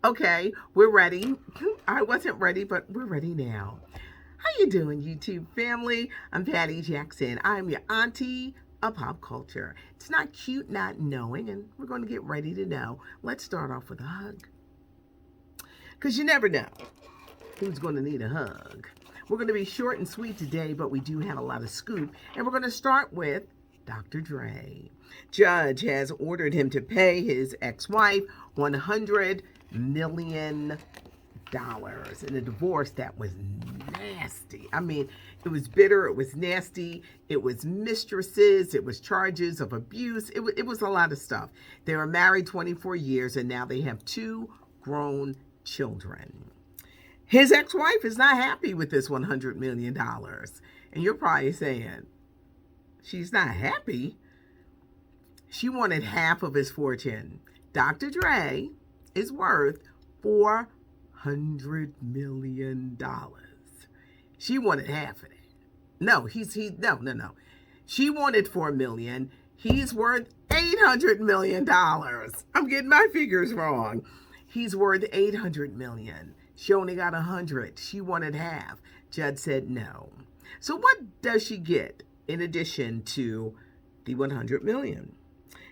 Okay, we're ready. I wasn't ready, but we're ready now. How you doing, YouTube family? I'm Patty Jackson. I'm your auntie of pop culture. It's not cute not knowing, and we're going to get ready to know. Let's start off with a hug, because you never know who's going to need a hug. We're going to be short and sweet today, but we do have a lot of scoop, and we're going to start with Dr. Dre. Judge has ordered him to pay his ex-wife $100 million in a divorce that was nasty. I mean, it was bitter, it was nasty, it was mistresses, it was charges of abuse, it was a lot of stuff. They were married 24 years and now they have two grown children. His ex-wife is not happy with this $100 million. And you're probably saying, she's not happy. She wanted half of his fortune. Dr. Dre is worth $400 million. She wanted half of it. No. She wanted $4 million. He's worth $800 million. I'm getting my figures wrong. He's worth $800 million. She only got 100. She wanted half. Judge said no. So what does she get in addition to the 100 million?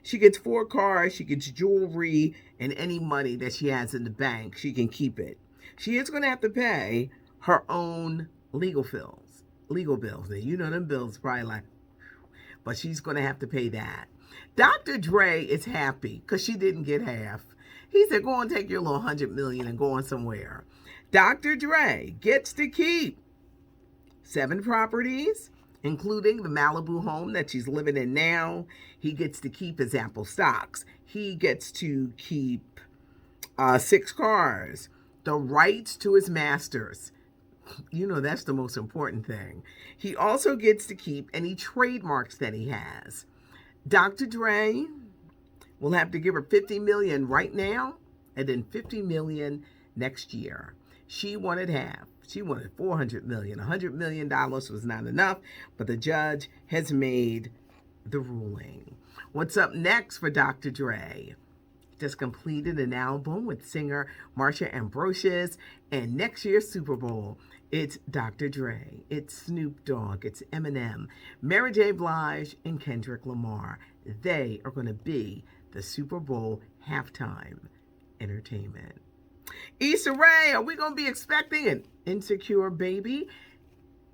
She gets 4 cars, she gets jewelry, and any money that she has in the bank, she can keep it. She is going to have to pay her own legal bills. Now, you know them bills probably like, but she's going to have to pay that. Dr. Dre is happy because she didn't get half. He said, go and take your little 100 million and go on somewhere. Dr. Dre gets to keep 7 properties, including the Malibu home that she's living in now. He gets to keep his Apple stocks. He gets to keep 6 cars, the rights to his masters. You know, that's the most important thing. He also gets to keep any trademarks that he has. Dr. Dre will have to give her $50 million right now and then $50 million next year. She wanted half. She wanted $400 million. $100 million was not enough, but the judge has made the ruling. What's up next for Dr. Dre? Just completed an album with singer Marsha Ambrosius, and next year's Super Bowl, it's Dr. Dre, it's Snoop Dogg, it's Eminem, Mary J. Blige, and Kendrick Lamar. They are going to be the Super Bowl halftime entertainment. Issa Rae, are we going to be expecting an insecure baby?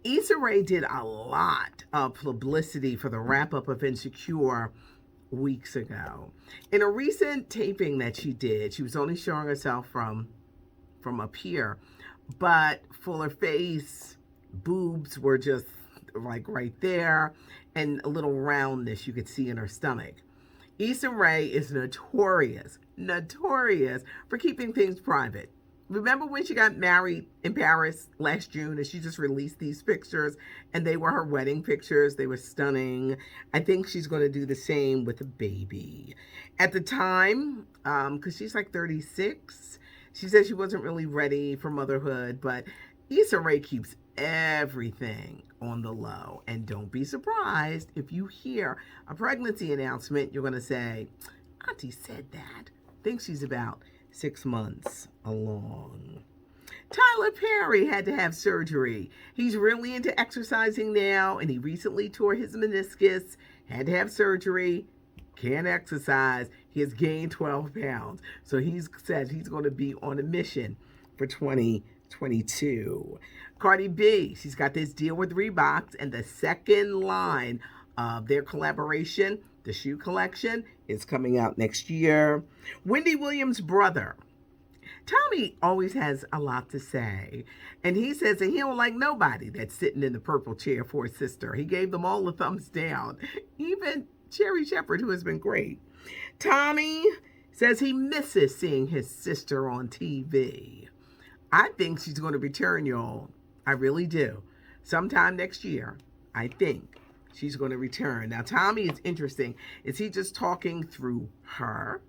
Issa Rae did a lot of publicity for the wrap-up of Insecure weeks ago. In a recent taping that she did, she was only showing herself from up here, but fuller face, boobs were just like right there, and a little roundness you could see in her stomach. Issa Rae is notorious for keeping things private. Remember when she got married in Paris last June and she just released these pictures and they were her wedding pictures. They were stunning. I think she's going to do the same with the baby. At the time, because she's like 36, she said she wasn't really ready for motherhood, but Issa Rae keeps everything on the low. And don't be surprised if you hear a pregnancy announcement, you're going to say, Auntie said that. I think she's about 6 months along. Tyler Perry had to have surgery. He's really into exercising now, and he recently tore his meniscus, had to have surgery, can't exercise. He has gained 12 pounds. So he's said he's going to be on a mission for 2022. Cardi B, she's got this deal with Reebok, and the second line of their collaboration, the shoe collection, is coming out next year. Wendy Williams' brother, Tommy, always has a lot to say. And he says that he don't like nobody that's sitting in the purple chair for his sister. He gave them all a thumbs down. Even Cherry Shepherd, who has been great. Tommy says he misses seeing his sister on TV. I think she's going to return, y'all. I really do. Sometime next year, I think she's going to return. Now, Tommy is interesting. Is he just talking through her?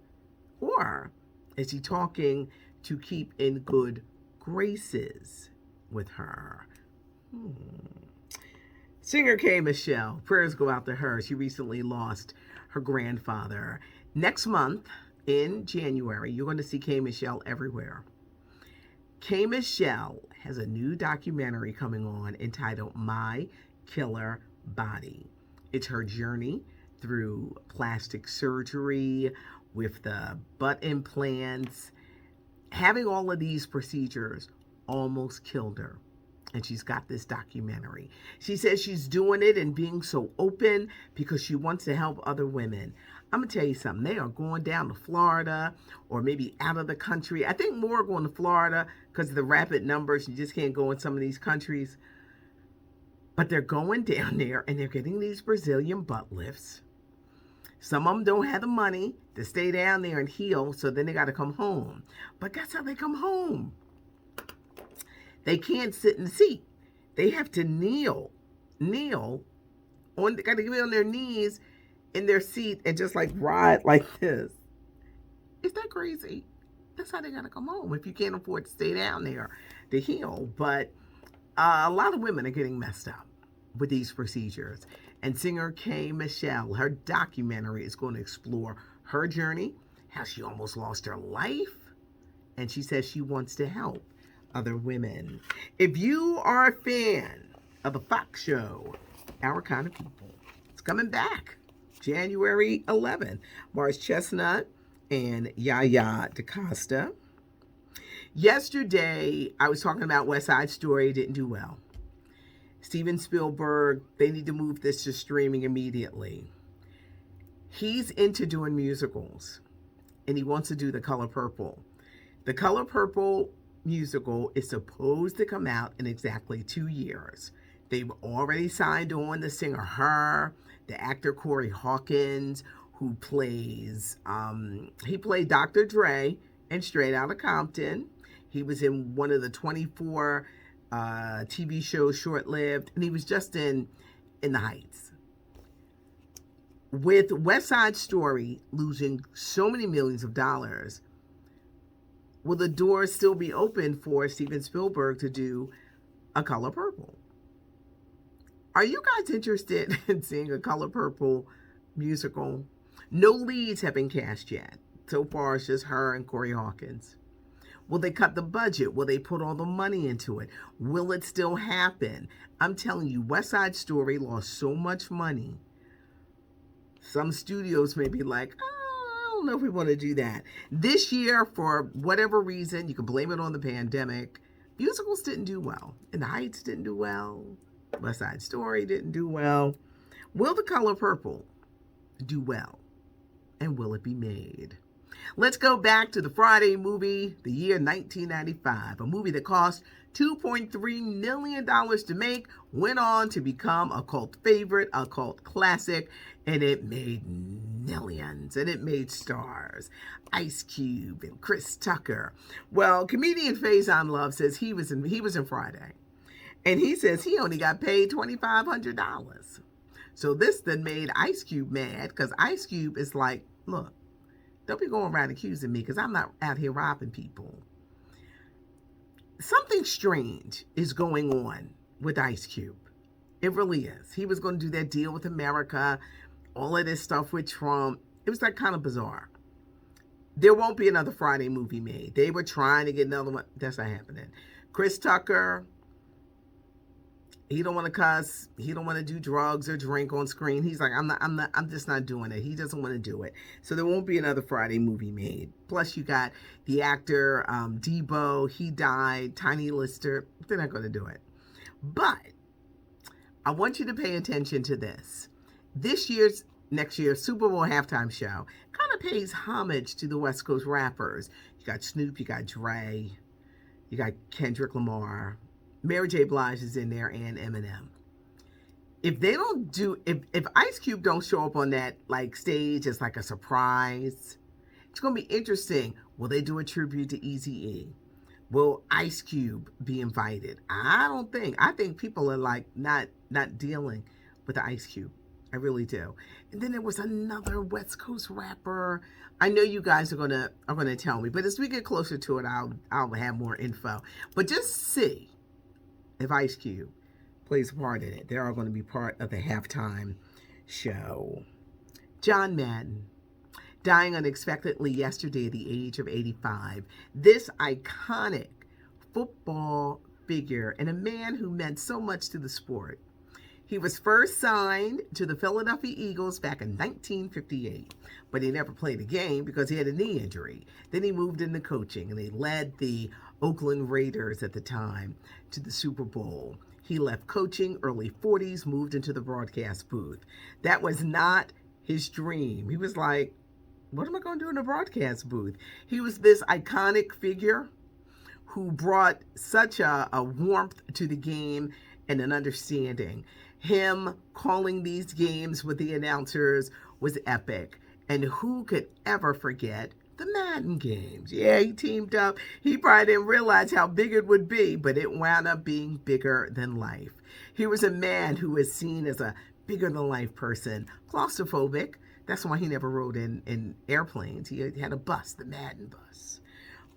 Or is he talking to keep in good graces with her? Singer K. Michelle, prayers go out to her. She recently lost her grandfather. Next month, in January, you're going to see K. Michelle everywhere. K. Michelle has a new documentary coming on entitled My Killer Body. It's her journey through plastic surgery with the butt implants. Having all of these procedures almost killed her. And she's got this documentary. She says she's doing it and being so open because she wants to help other women. I'm going to tell you something. They are going down to Florida or maybe out of the country. I think more are going to Florida because of the rapid numbers. You just can't go in some of these countries. But they're going down there and they're getting these Brazilian butt lifts. Some of them don't have the money to stay down there and heal, so then they got to come home. But guess how they come home? They can't sit in the seat. They have to kneel. They got to get on their knees in their seat and just like ride like this. Is that crazy? That's how they got to come home if you can't afford to stay down there to heal. But a lot of women are getting messed up with these procedures. And singer K. Michelle, her documentary is going to explore her journey, how she almost lost her life, and she says she wants to help other women. If you are a fan of the Fox show, Our Kind of People, it's coming back January 11th. Morris Chestnut and Yaya DaCosta. Yesterday, I was talking about West Side Story. Didn't do well. Steven Spielberg, they need to move this to streaming immediately. He's into doing musicals, and he wants to do The Color Purple. The Color Purple musical is supposed to come out in exactly 2 years. They've already signed on the singer Her, the actor Corey Hawkins, who plays, he played Dr. Dre in Straight Outta Compton. He was in one of the 24 TV shows, short-lived, and he was just in The Heights. With West Side Story losing so many millions of dollars, will the doors still be open for Steven Spielberg to do A Color Purple? Are you guys interested in seeing A Color Purple musical? No leads have been cast yet. So far, it's just Her and Corey Hawkins. Will they cut the budget? Will they put all the money into it? Will it still happen? I'm telling you, West Side Story lost so much money. Some studios may be like, oh, I don't know if we want to do that. This year, for whatever reason, you can blame it on the pandemic, musicals didn't do well. And The Heights didn't do well. West Side Story didn't do well. Will The Color Purple do well? And will it be made? Let's go back to the Friday movie, the year 1995, a movie that cost $2.3 million to make, went on to become a cult favorite, a cult classic, and it made millions, and it made stars. Ice Cube and Chris Tucker. Well, comedian Faison Love says he was in Friday, and he says he only got paid $2,500. So this then made Ice Cube mad, because Ice Cube is like, look, don't be going around accusing me because I'm not out here robbing people. Something strange is going on with Ice Cube. It really is. He was going to do that deal with America, all of this stuff with Trump. It was like kind of bizarre. There won't be another Friday movie made. They were trying to get another one. That's not happening. Chris Tucker, he don't want to cuss. He don't want to do drugs or drink on screen. He's like, I'm just not doing it. He doesn't want to do it. So there won't be another Friday movie made. Plus you got the actor, Debo, he died, Tiny Lister. They're not going to do it. But I want you to pay attention to this. Next year's Super Bowl halftime show kind of pays homage to the West Coast rappers. You got Snoop, you got Dre, you got Kendrick Lamar, Mary J. Blige is in there, and Eminem. If they don't do, if Ice Cube don't show up on that like stage as like a surprise, it's gonna be interesting. Will they do a tribute to Eazy-E? Will Ice Cube be invited? I think people are like not dealing with the Ice Cube. I really do. And then there was another West Coast rapper. I know you guys are gonna tell me, but as we get closer to it, I'll have more info. But just see if Ice Cube plays a part in it. They are going to be part of the halftime show. John Madden. dying unexpectedly yesterday at the age of 85. This iconic football figure and a man who meant so much to the sport. He was first signed to the Philadelphia Eagles back in 1958, but he never played a game because he had a knee injury. Then he moved into coaching, and he led the Oakland Raiders at the time to the Super Bowl. He left coaching early 40s, moved into the broadcast booth. That was not his dream. He was like, what am I going to do in a broadcast booth? He was this iconic figure who brought such a warmth to the game and an understanding. Him calling these games with the announcers was epic. And who could ever forget the Madden games? Yeah, he teamed up. He probably didn't realize how big it would be, but it wound up being bigger than life. He was a man who was seen as a bigger than life person, claustrophobic. That's why he never rode in airplanes. He had a bus, the Madden bus.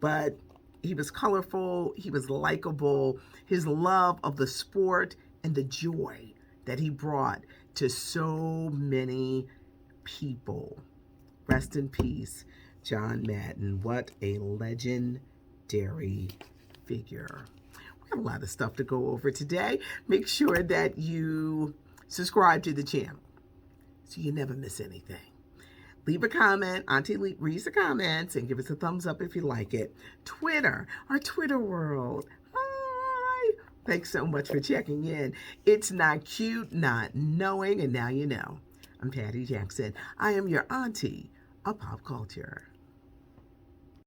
But he was colorful. He was likable. His love of the sport and the joy that he brought to so many people. Rest in peace, John Madden. What a legendary figure. We have a lot of stuff to go over today. Make sure that you subscribe to the channel so you never miss anything. Leave a comment. Auntie reads the comments and give us a thumbs up if you like it. Twitter, our Twitter world. Hi. Thanks so much for checking in. It's not cute, not knowing, and now you know. I'm Patty Jackson. I am your auntie of pop culture.